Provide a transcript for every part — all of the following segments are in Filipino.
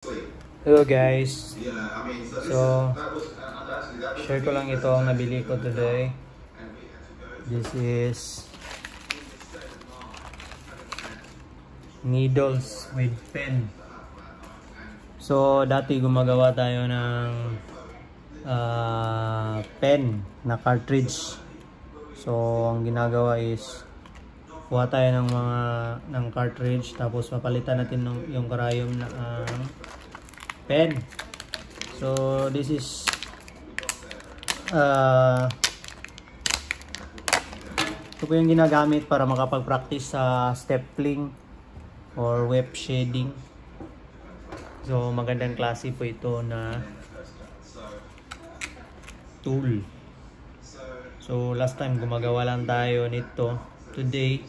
Hello guys, so share ko lang ito ang nabili ko today. This is needles with pen. So dati gumagawa tayo ng pen na cartridge. So ang ginagawa is kuha tayo ng cartridge, tapos papalitan natin yung karayom na pen. So this is ito po yung ginagamit para makapag-practice sa stapling or web shading. So magandang klase po ito na tool. So last time gumagawa lang tayo nito. Today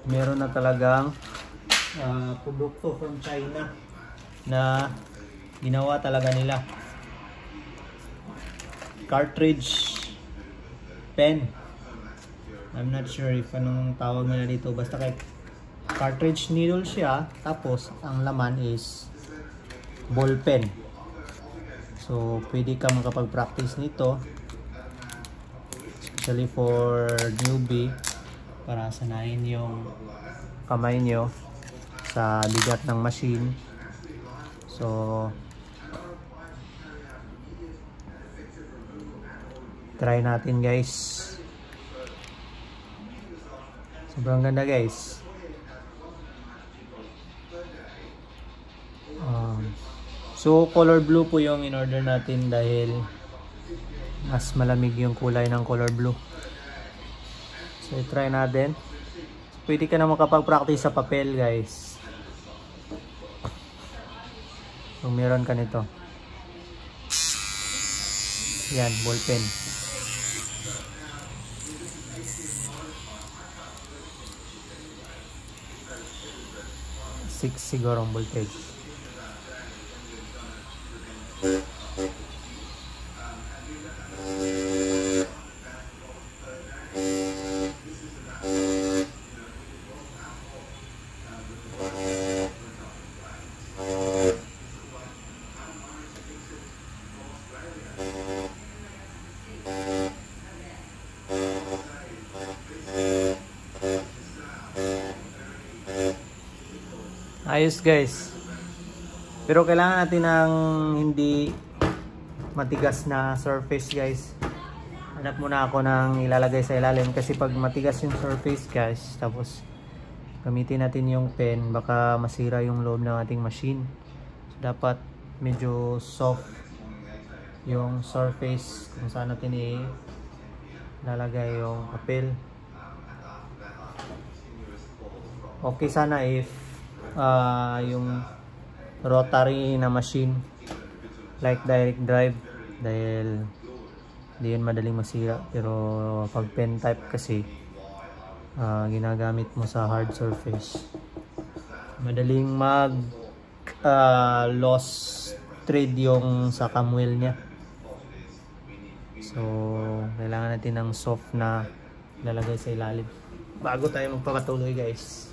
meron na talagang produkto from China na ginawa talaga nila. Cartridge pen. I'm not sure if anong tawag nila dito. Basta kay cartridge needle siya. Tapos ang laman is ball pen. So pwede ka makapag-practice nito. Especially for newbie. Para sanayin yung kamay nyo sa bigat ng machine. So try natin guys. Sobrang ganda guys. So color blue po yung in order natin dahil mas malamig yung kulay ng color blue. So try natin. Pwede ka na makapag-practice sa papel guys. Kung meron ka nito. Yan, ball pen. 6 siguro ang voltage. Ayos guys. Pero kailangan natin ng hindi matigas na surface guys. Hanap muna ako ng ilalagay sa ilalim kasi pag matigas yung surface guys, tapos gamitin natin yung pen, baka masira yung loob ng ating machine. So, dapat medyo soft yung surface kung saan natin ilalagay yung papel. Okay sana if yung rotary na machine like direct drive, dahil di yun madaling masira. Pero pag pen type kasi ginagamit mo sa hard surface, madaling mag loss thread yung sa cam wheel nya. So kailangan natin ng soft na lalagay sa ilalim bago tayo magpapatuloy guys.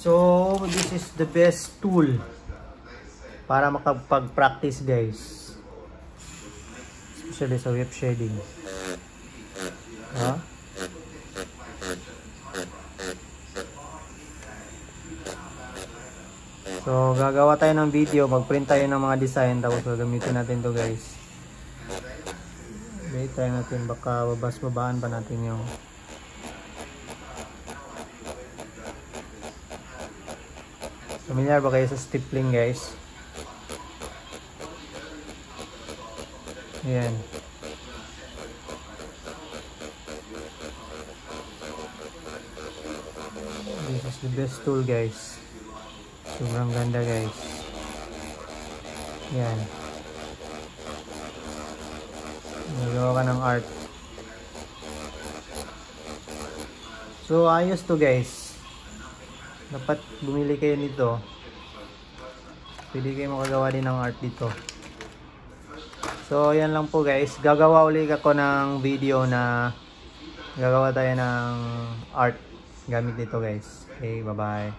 So this is the best tool para makapag-practice guys, especially sa web shading. So gagawa tayo ng video, mag-print tayo ng mga design, tapos gagamitin natin to guys. Okay, try natin, baka babaan pa natin yung familiar ba kayo sa stapling guys? Ayan. This is the best tool guys. Sobrang ganda guys. Yan. Nagawa ka ng art. So ayos to guys. Dapat bumili kayo nito. Pwede kayo makagawa din ng art dito. So yan lang po guys. Gagawa ulit ako ng video na gagawa tayo ng art gamit dito guys. Okay, bye bye.